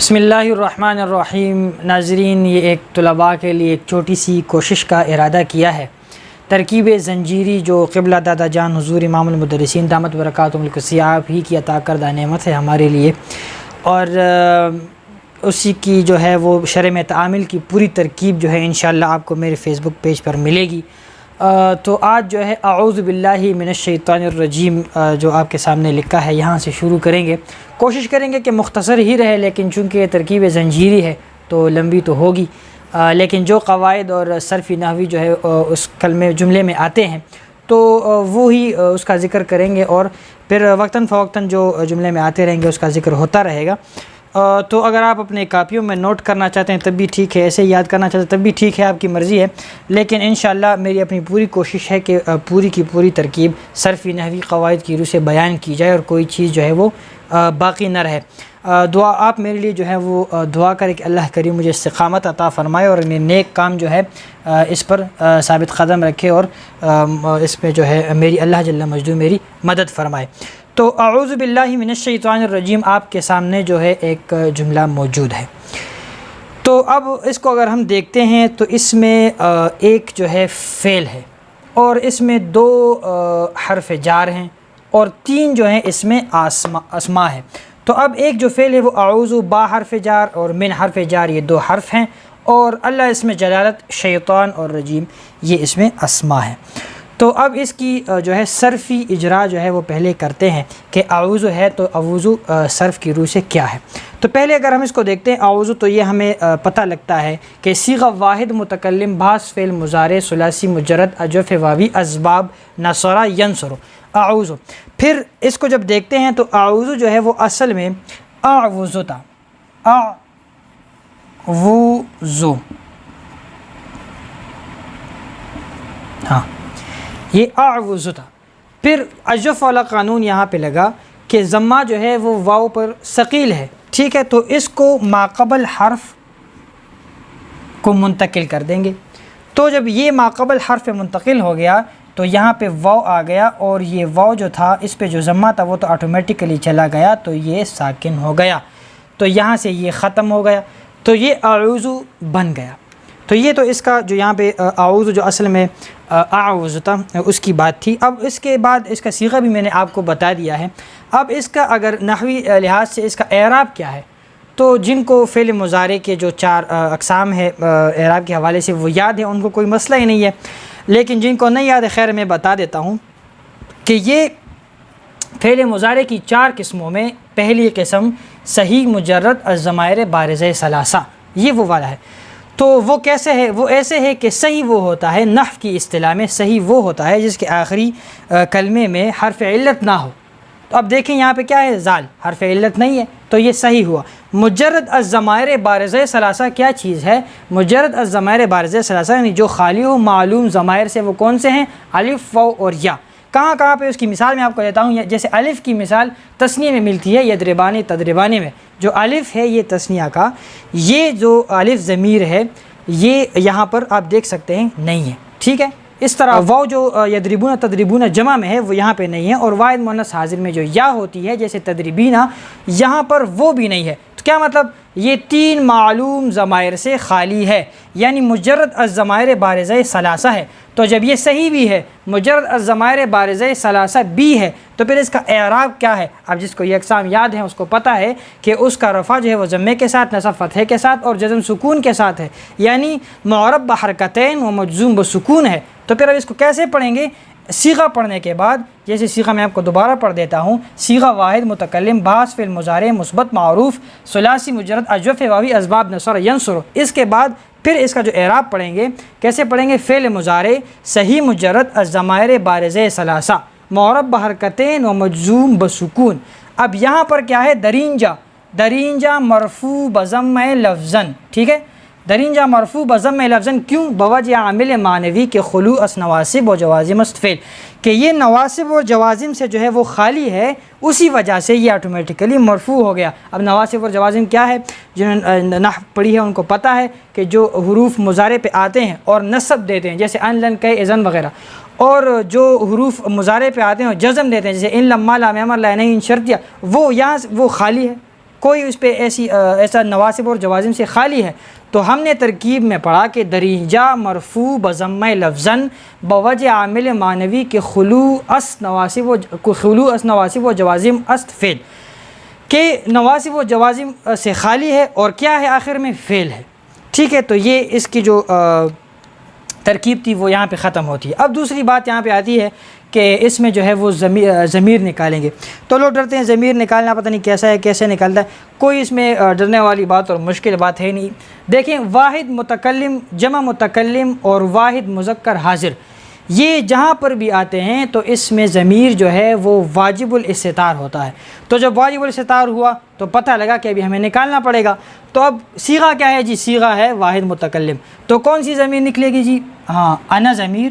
بسم اللہ الرحمن الرحیم۔ ناظرین، یہ ایک طلباء کے لیے ایک چھوٹی سی کوشش کا ارادہ کیا ہے۔ ترکیب زنجیری جو قبلہ دادا جان حضور امام المدرسین دامت برکاتہم القدسیہ آپ ہی کی عطا کردہ نعمت ہے ہمارے لیے، اور اسی کی جو ہے وہ شرح تعامل کی پوری ترکیب جو ہے انشاءاللہ آپ کو میرے فیس بک پیج پر ملے گی۔ تو آج جو ہے اعوذ باللہ من الشیطان الرجیم جو آپ کے سامنے لکھا ہے یہاں سے شروع کریں گے۔ کوشش کریں گے کہ مختصر ہی رہے، لیکن چونکہ یہ ترکیب زنجیری ہے تو لمبی تو ہوگی، لیکن جو قواعد اور صرفی نحوی جو ہے اس جملے میں آتے ہیں تو وہی اس کا ذکر کریں گے، اور پھر وقتاً فوقتاً جو جملے میں آتے رہیں گے اس کا ذکر ہوتا رہے گا۔ تو اگر آپ اپنے کاپیوں میں نوٹ کرنا چاہتے ہیں تب بھی ٹھیک ہے، ایسے یاد کرنا چاہتے ہیں تب بھی ٹھیک ہے، آپ کی مرضی ہے، لیکن انشاءاللہ میری اپنی پوری کوشش ہے کہ پوری کی پوری ترکیب صرفی نحوی قواعد کی روح سے بیان کی جائے اور کوئی چیز جو ہے وہ باقی نہ رہے۔ دعا آپ میرے لیے جو ہے وہ دعا کریں کہ اللہ کریم مجھے استقامت عطا فرمائے اور نیک کام جو ہے اس پر ثابت قدم رکھے، اور اس میں جو ہے میری اللہ جل مجدہ میری مدد فرمائے۔ تو اعوذ باللہ من الشیطان الرجیم آپ کے سامنے جو ہے ایک جملہ موجود ہے۔ تو اب اس کو اگر ہم دیکھتے ہیں تو اس میں ایک جو ہے فعل ہے، اور اس میں دو حرف جار ہیں، اور تین جو ہیں اس میں اسما ہے۔ تو اب ایک جو فعل ہے وہ اعوذ با حرف جار اور من حرف جار، یہ دو حرف ہیں، اور اللہ اس میں جلالت، شیطان اور رجیم یہ اس میں اسما ہے۔ تو اب اس کی جو ہے صرفی اجرا جو ہے وہ پہلے کرتے ہیں کہ اعوذ ہے تو اعوذ صرف کی روح سے کیا ہے۔ تو پہلے اگر ہم اس کو دیکھتے ہیں اعوذ، تو یہ ہمیں پتہ لگتا ہے کہ صیغہ واحد متکلم بعض فعل مضارع ثلاثی مجرد اجوف واوی اسباب نصرہ ینصر اعوذ۔ پھر اس کو جب دیکھتے ہیں تو اعوذ جو ہے وہ اصل میں اعوذ تھا، اعوذ، ہاں یہ اعوذ تھا۔ پھر اجوف والا قانون یہاں پہ لگا کہ ضمہ جو ہے وہ واو پر ثقیل ہے، ٹھیک ہے، تو اس کو ماقبل حرف کو منتقل کر دیں گے۔ تو جب یہ ماقبل حرف منتقل ہو گیا تو یہاں پہ واو آ گیا، اور یہ واو جو تھا اس پہ جو ضمہ تھا وہ تو آٹومیٹیکلی چلا گیا، تو یہ ساکن ہو گیا، تو یہاں سے یہ ختم ہو گیا، تو یہ اعوذ بن گیا۔ تو یہ تو اس کا جو یہاں پہ اعوذ جو اصل میں اعوذ تھا اس کی بات تھی۔ اب اس کے بعد اس کا صیغہ بھی میں نے آپ کو بتا دیا ہے۔ اب اس کا اگر نحوی لحاظ سے اس کا اعراب کیا ہے، تو جن کو فعل مضارع کے جو چار اقسام ہے اعراب کے حوالے سے وہ یاد ہے ان کو کوئی مسئلہ ہی نہیں ہے، لیکن جن کو نہیں یاد ہے خیر میں بتا دیتا ہوں کہ یہ فعل مضارع کی چار قسموں میں پہلی قسم صحیح مجرد الضمائر بارزہ ثلاثہ، یہ وہ والا ہے۔ تو وہ کیسے ہے؟ وہ ایسے ہے کہ صحیح وہ ہوتا ہے، نحو کی اصطلاح میں صحیح وہ ہوتا ہے جس کے آخری کلمے میں حرف علت نہ ہو۔ تو اب دیکھیں یہاں پہ کیا ہے، زال، حرف علت نہیں ہے، تو یہ صحیح ہوا۔ مجرد الضمائر بارزہ ثلاثہ کیا چیز ہے؟ مجرد الضمائر بارزہ ثلاثہ یعنی جو خالی ہو معلوم ضمائر سے، وہ کون سے ہیں؟ الف، واو اور یا۔ کہاں کہاں پہ اس کی مثال میں آپ کو دیتا ہوں، جیسے الف کی مثال تثنیہ میں ملتی ہے، یدربانی تدربانی میں جو الف ہے یہ تثنیہ کا، یہ جو الف ضمیر ہے یہ یہاں پر آپ دیکھ سکتے ہیں نہیں ہے، ٹھیک ہے۔ اس طرح واو جو یدربون تدربون جمع میں ہے وہ یہاں پہ نہیں ہے، اور واحد مؤنث حاضر میں جو یا ہوتی ہے جیسے تدریبینہ، یہاں پر وہ بھی نہیں ہے۔ تو کیا مطلب؟ یہ تین معلوم ضمائر سے خالی ہے، یعنی مجرد الضمائر بارزہ ثلاثہ ہے۔ تو جب یہ صحیح بھی ہے، مجرد الضمائر بارزہ ثلاثہ بھی ہے، تو پھر اس کا اعراب کیا ہے؟ اب جس کو یہ اقسام یاد ہیں اس کو پتہ ہے کہ اس کا رفع جو ہے وہ ضمے کے ساتھ، نصب فتحے کے ساتھ اور جزم سکون کے ساتھ ہے، یعنی معرب بحرکتین و مجزوم بسکون ہے۔ تو پھر اب اس کو کیسے پڑھیں گے؟ صیغہ پڑھنے کے بعد، جیسے صیغہ میں آپ کو دوبارہ پڑھ دیتا ہوں، صیغہ واحد متکلم بعض فعل مضارع مثبت معروف ثلاثی مجرد اجوف واوی اسباب نصر ینصر، اس کے بعد پھر اس کا جو اعراب پڑھیں گے، کیسے پڑھیں گے؟ فعل مضارع صحیح مجرد الضمائر بارزہ ثلاثہ معرب بحرکتین و مجزوم بسکون۔ اب یہاں پر کیا ہے؟ درینجہ، درینجہ مرفوع بضم لفظاً، ٹھیک ہے، درینجہ مرفوع بضم لفظاً، کیوں؟ بوجہ عامل معنوی کے خلوع اس نواسب و جوازم است فعل، کہ یہ نواسب و جوازم سے جو ہے وہ خالی ہے، اسی وجہ سے یہ آٹومیٹیکلی مرفوع ہو گیا۔ اب نواسب اور جوازم کیا ہے؟ جنہوں نے نحو پڑھی ہے ان کو پتہ ہے کہ جو حروف مضارع پہ آتے ہیں اور نصب دیتے ہیں جیسے ان لن کئ اذن وغیرہ، اور جو حروف مضارع پہ آتے ہیں اور جزم دیتے ہیں جیسے ان لما لام امر لا نہیں ان شرطیہ، وہ یہاں وہ خالی ہے، کوئی اس پہ ایسا نواسب اور جوازم سے خالی ہے تو ہم نے ترکیب میں پڑھا کہ دریجہ مرفوع بضمہ لفظاً بوجہ عامل معنوی کے خلو اس نواسب و جوازم است فعل، کہ نواسب و جوازم سے خالی ہے اور کیا ہے آخر میں فعل ہے، ٹھیک ہے۔ تو یہ اس کی جو ترکیب تھی وہ یہاں پہ ختم ہوتی ہے۔ اب دوسری بات یہاں پہ آتی ہے کہ اس میں جو ہے وہ ضمیر نکالیں گے، تو لوگ ڈرتے ہیں ضمیر نکالنا پتہ نہیں کیسا ہے، کیسے نکالتا ہے۔ کوئی اس میں ڈرنے والی بات اور مشکل بات ہے نہیں۔ دیکھیں واحد متکلم، جمع متکلم اور واحد مذکر حاضر، یہ جہاں پر بھی آتے ہیں تو اس میں ضمیر جو ہے وہ واجب الاستتار ہوتا ہے۔ تو جب واجب الاستتار ہوا تو پتہ لگا کہ ابھی ہمیں نکالنا پڑے گا۔ تو اب صیغہ کیا ہے جی؟ صیغہ ہے واحد متکلم، تو کون سی ضمیر نکلے گی جی؟ ہاں، انا ضمیر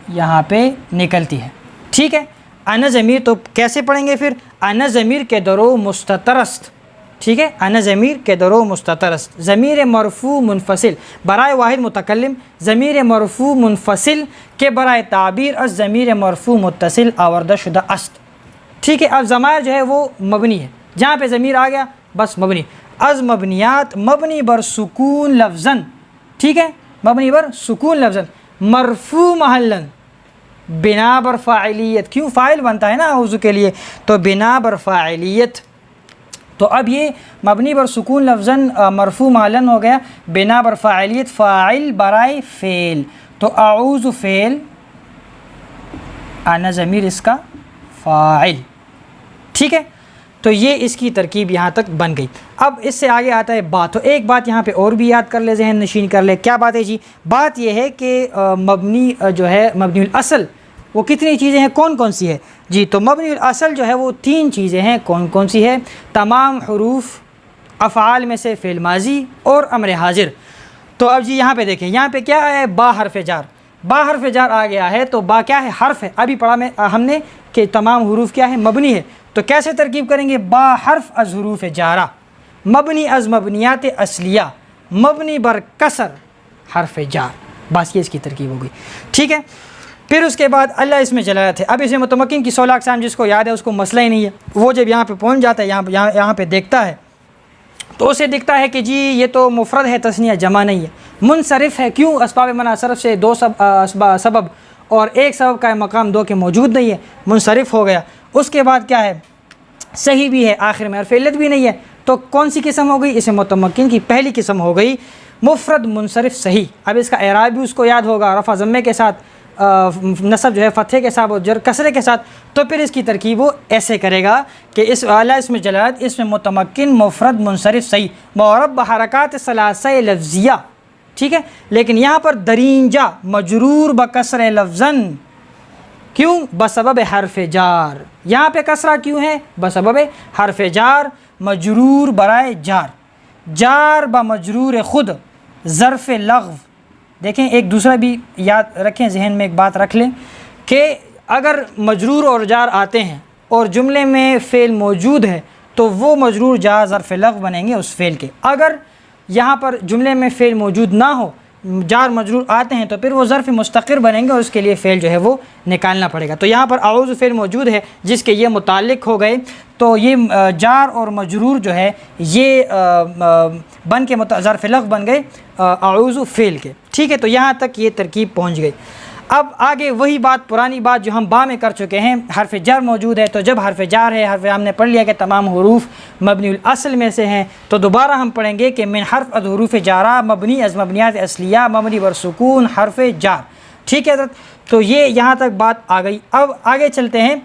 یہاں پہ نکلتی ہے، ٹھیک ہے۔ انا ضمیر تو کیسے پڑھیں گے پھر؟ انا ضمیر کے درو مستترست، ٹھیک ہے، انا ضمیر کے درو مستترست، ضمیر مرفوع منفصل برائے واحد متکلم، ضمیر مرفوع منفصل کے برائے تعبیر از ضمیر مرفوع متصل آوردہ شدہ است، ٹھیک ہے۔ اب ضمائر جو ہے وہ مبنی ہے، جہاں پہ ضمیر آ گیا بس مبنی، از مبنیات مبنی بر سکون لفظاً، ٹھیک ہے، مبنی بر سکون لفظاً، مرفوع محلاً بنا بر فاعلیت، کیوں فاعل بنتا ہے نا اعوذ کے لیے، تو بنا بر فاعلیت، تو اب یہ مبنی بر سکون لفظاً مرفوع محلاً ہو گیا بنا بر فاعلیت، فاعل برائے فعل، تو اعوذ فعل، انا ضمیر اس کا فاعل، ٹھیک ہے۔ تو یہ اس کی ترکیب یہاں تک بن گئی۔ اب اس سے آگے آتا ہے بات، تو ایک بات یہاں پہ اور بھی یاد کر لے، ذہن نشین کر لے، کیا بات ہے جی؟ بات یہ ہے کہ مبنی جو ہے مبنی الاصل وہ کتنی چیزیں ہیں، کون کون سی ہے جی؟ تو مبنی الاصل جو ہے وہ 3 چیزیں ہیں، کون کون سی ہے؟ تمام حروف افعال میں سے فعل ماضی اور امر حاضر۔ تو اب جی یہاں پہ دیکھیں، یہاں پہ کیا ہے؟ با حرف جار، با حرف جار آ گیا ہے، تو با کیا ہے؟ حرف ہے، ابھی پڑھا میں ہم نے کہ تمام حروف کیا ہے؟ مبنی ہے، تو کیسے ترکیب کریں گے؟ با حرف از حروف جارہ، مبنی از مبنیات اصلیہ، مبنی بر کسر حرف جار، بس یہ اس کی ترکیب ہو گئی، ٹھیک ہے۔ پھر اس کے بعد اللہ اس میں جلالت ہے۔ اب اس میں متمکن کی 16 اقسام جس کو یاد ہے اس کو مسئلہ ہی نہیں ہے، وہ جب یہاں پہ پہنچ جاتا ہے، یہاں پہ دیکھتا ہے تو اسے دکھتا ہے کہ جی یہ تو مفرد ہے، تثنیہ جمع نہیں ہے، منصرف ہے، کیوں؟ اسباب منع صرف سے 2 سبب اور ایک سبب کا مقام 2 کے موجود نہیں ہے، منصرف ہو گیا۔ اس کے بعد کیا ہے؟ صحیح بھی ہے، آخر میں حرف علت بھی نہیں ہے، تو کون سی قسم ہو گئی؟ اسے متمکن کی پہلی قسم ہو گئی، مفرد منصرف صحیح۔ اب اس کا اعراب بھی اس کو یاد ہوگا، رفع ضمے کے ساتھ، نصب جو ہے فتحے کے ساتھ اور جر کسرے کے ساتھ، تو پھر اس کی ترکیب وہ ایسے کرے گا کہ اس اعلیٰ اس میں جلالت، اس میں متمکن مفرد منصرف صحیح معرب بحرکات ثلاثہ لفظیہ، ٹھیک ہے۔ لیکن یہاں پر درینجہ مجرور بکسر لفظاً، کیوں؟ بسبب حرف جار، یہاں پہ کسرہ کیوں ہے؟ بسبب حرف جار، مجرور برائے جار، جار بمجرور خود، ظرف لغو۔ دیکھیں ایک دوسرا بھی یاد رکھیں، ذہن میں ایک بات رکھ لیں کہ اگر مجرور اور جار آتے ہیں اور جملے میں فعل موجود ہے تو وہ مجرور جار ظرف لغو بنیں گے اس فعل کے۔ اگر یہاں پر جملے میں فعل موجود نہ ہو، جار مجرور آتے ہیں، تو پھر وہ ظرف مستقر بنیں گے اور اس کے لیے فعل جو ہے وہ نکالنا پڑے گا۔ تو یہاں پر اعوذ فعل موجود ہے جس کے یہ متعلق ہو گئے، تو یہ جار اور مجرور جو ہے یہ بن کے ظرف لغو بن گئے اعوذ فعل کے، ٹھیک ہے۔ تو یہاں تک یہ ترکیب پہنچ گئی۔ اب آگے وہی بات، پرانی بات جو ہم با میں کر چکے ہیں، حرف جر موجود ہے، تو جب حرف جار ہے، حرف ہم نے پڑھ لیا کہ تمام حروف مبنی الاصل میں سے ہیں، تو دوبارہ ہم پڑھیں گے کہ من حرف از حروف جارہ مبنی از مبنیات اصلیہ مبنی بر سکون حرف جار، ٹھیک ہے۔ تو یہ یہاں تک بات آ گئی۔ اب آگے چلتے ہیں،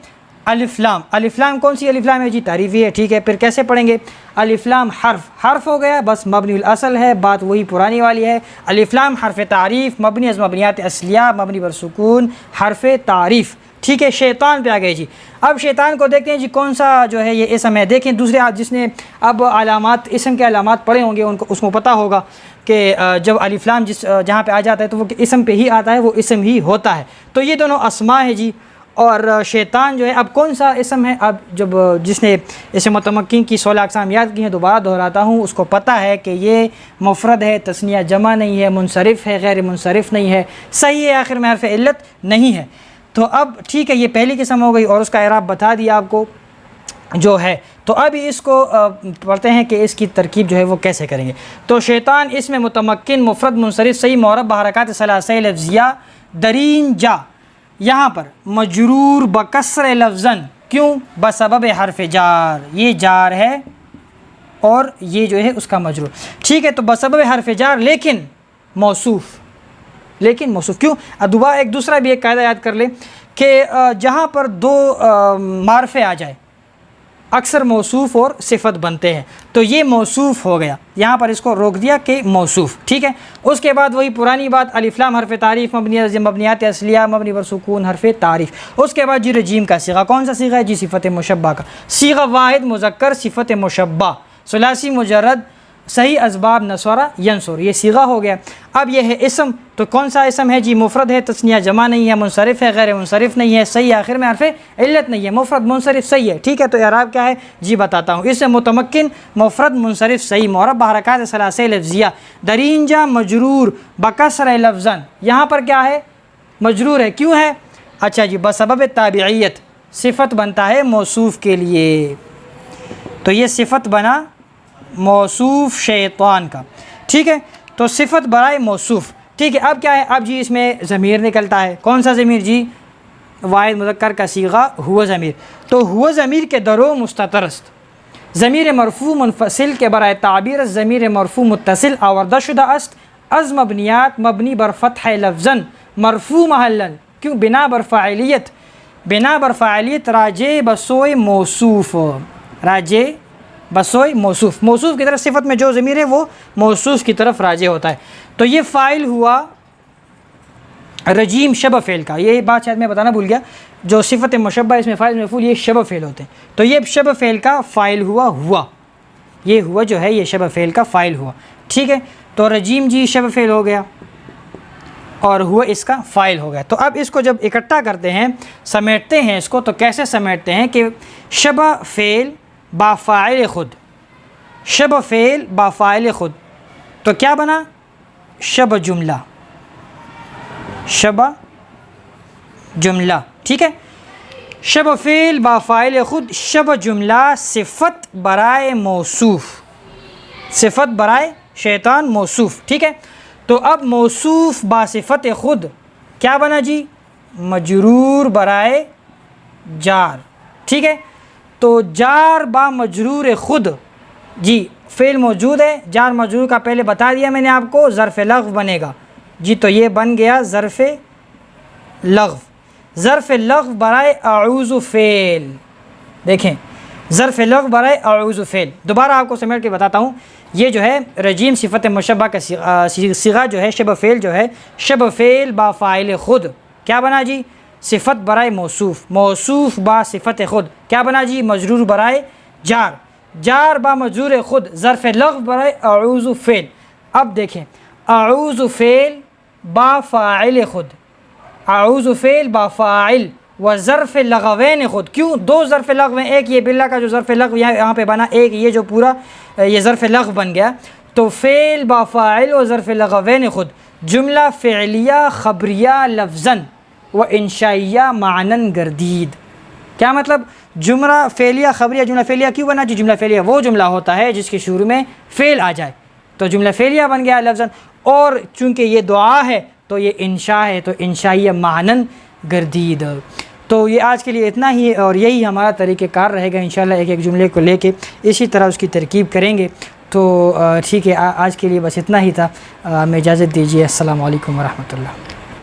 الف لام۔ الف لام کون سی الف لام ہے جی؟ تعریفی ہے، ٹھیک ہے۔ پھر کیسے پڑھیں گے؟ الف لام حرف ہو گیا، بس مبنی الاصل ہے، بات وہی پرانی والی ہے۔ الف لام حرف تعریف مبنی از مبنیات اصلیہ مبنی بر سکون حرف تعریف، ٹھیک ہے۔ شیطان پہ آ گئے جی۔ اب شیطان کو دیکھتے ہیں جی کون سا جو ہے یہ اسم ہے۔ دیکھیں دوسرے جس نے اب علامات، اسم کے علامات پڑھے ہوں گے ان کو اس کو پتہ ہوگا کہ جب الف لام جہاں پہ آ جاتا ہے تو وہ اسم پہ ہی آتا ہے، وہ اسم ہی ہوتا ہے۔ تو یہ دونوں اسماء ہے جی۔ اور شیطان جو ہے اب کون سا اسم ہے؟ اب جب جس نے اسم متمکن کی 16 اقسام یاد کی ہیں، دوبارہ دہراتا ہوں، اس کو پتہ ہے کہ یہ مفرد ہے، تثنیہ جمع نہیں ہے، منصرف ہے، غیر منصرف نہیں ہے، صحیح ہے، آخر میں حرف علت نہیں ہے۔ تو اب ٹھیک ہے، یہ پہلی قسم ہو گئی اور اس کا اعراب بتا دیا آپ کو جو ہے۔ تو اب اس کو پڑھتے ہیں کہ اس کی ترکیب جو ہے وہ کیسے کریں گے. تو شیطان اس میں متمکن مفرد منصرف صحیح معرب بحرکات ثلاثی لفظیہ درین جا یہاں پر مجرور بکسر لفظاً کیوں بسبب حرف جار, یہ جار ہے اور یہ جو ہے اس کا مجرور. ٹھیک ہے, تو بسبب حرف جار لیکن موصوف کیوں. اب دوبارہ ایک دوسرا بھی ایک قاعدہ یاد کر لیں کہ جہاں پر دو معرفے آ جائے اکثر موصوف اور صفت بنتے ہیں, تو یہ موصوف ہو گیا, یہاں پر اس کو روک دیا کہ موصوف. ٹھیک ہے, اس کے بعد وہی پرانی بات الف لام حرف تعریف مبنیات اصلیہ مبنی بر سکون حرف تعریف. اس کے بعد جی رجیم کا صیغہ, کون سا صیغہ ہے جی صفت مشبہ کا صیغہ, واحد مذکر صفت مشبہ ثلاثی مجرد صحیح اسباب نصرہ ینصر, یہ صیغہ ہو گیا. اب یہ ہے اسم, تو کون سا اسم ہے جی مفرد ہے, تثنیہ جمع نہیں ہے, منصرف ہے غیر منصرف نہیں ہے, صحیح آخر میں حرف علت نہیں ہے, مفرد منصرف صحیح ہے. ٹھیک ہے, تو اعراب کیا ہے جی بتاتا ہوں. اس سے متمکن مفرد منصرف صحیح معرب بحرکات ثلاثی لفظیہ درینجا مجرور بکسر لفظاً, یہاں پر کیا ہے مجرور ہے, کیوں ہے اچھا جی بسبب تابعیت, صفت بنتا ہے موصوف کے لیے, تو یہ صفت بنا موصوف شیطان کا. ٹھیک ہے, تو صفت برائے موصوف. ٹھیک ہے, اب کیا ہے, اب جی اس میں ضمیر نکلتا ہے, کون سا ضمیر جی واحد مذکر کا صیغہ ہوا ضمیر. تو ہوا ضمیر کے درو مستتر است, ضمیر مرفوع منفصل کے برائے تعبیر است, ضمیر مرفوع متصل آوردہ شدہ است, از مبنیات مبنی بر فتح لفظاً مرفوع محلاً کیوں بنا بر فاعلیت راجع بسوئے موصوف, راجع بسوئے موصوف, موصوف کی طرف صفت میں جو ضمیر ہے وہ موصوف کی طرف راجع ہوتا ہے. تو یہ فاعل ہوا رجیم شبہ فعل کا, یہ بات شاید میں بتانا بھول گیا, جو صفت مشبہ اس میں فاعل مفعول یہ شبہ فعل ہوتے ہیں, تو یہ شبہ فعل کا فاعل ہوا, یہ ہوا جو ہے یہ شبہ فعل کا فاعل ہوا. ٹھیک ہے, تو رجیم جی شبہ فعل ہو گیا اور ہوا اس کا فاعل ہو گیا. تو اب اس کو جب اکٹھا کرتے ہیں سمیٹتے ہیں اس کو, تو کیسے سمیٹتے ہیں کہ شبہ فعل با فاعل خود, شبہ فعل با فاعل خود, تو کیا بنا شبہ جملہ. ٹھیک ہے, شبہ فعل با فاعل خود شبہ جملہ صفت برائے موصوف, صفت برائے شیطان موصوف. ٹھیک ہے, تو اب موصوف با صفت خود کیا بنا جی مجرور برائے جار. ٹھیک ہے, تو جار با مجرور خود, جی فعل موجود ہے, جار مجرور کا پہلے بتا دیا میں نے آپ کو, ظرف لغو بنے گا جی, تو یہ بن گیا ظرف لغو. ظرف لغو برائے اعوذ فعل, دیکھیں ظرف لغو برائے اعوذ فعل. دوبارہ آپ کو سمیٹ کے بتاتا ہوں, یہ جو ہے رجیم صفت مشبہ کا صیغہ جو ہے شبہ فعل جو ہے شبہ فعل با فاعل خود کیا بنا جی صفت برائے موصوف, موصوف با صفت خود کیا بنا جی مجرور برائے جار, جار با مجرور خود ظرف لغو برائے اعوذ فعل. اب دیکھیں اعوذ فعل با فاعل خود, اعوذ فعل با فاعل و ظرف لغوین خود, کیوں دو ظرف لغو ہیں, ایک یہ باللہ کا جو ظرف لغو یہاں پہ بنا, ایک یہ جو پورا یہ ظرف لغو بن گیا, تو فعل با فاعل و ظرف لغوین خود جملہ فعلیہ خبریہ لفظاً و انشائیہ معنن گردید. کیا مطلب جملہ فعلیہ خبریہ, جملہ فعلیہ کیوں بنا جی جملہ فعلیہ وہ جملہ ہوتا ہے جس کے شروع میں فعل آ جائے, تو جملہ فعلیہ بن گیا لفظاً, اور چونکہ یہ دعا ہے تو یہ انشاء ہے, تو انشائیہ معنن گردید. تو یہ آج کے لیے اتنا ہی ہے, اور یہی ہمارا طریقہ کار رہے گا انشاءاللہ, ایک ایک جملے کو لے کے اسی طرح اس کی ترکیب کریں گے. تو ٹھیک ہے, آج کے لیے بس اتنا ہی تھا, ہمیں اجازت دیجیے. السلام علیکم ورحمۃ اللہ.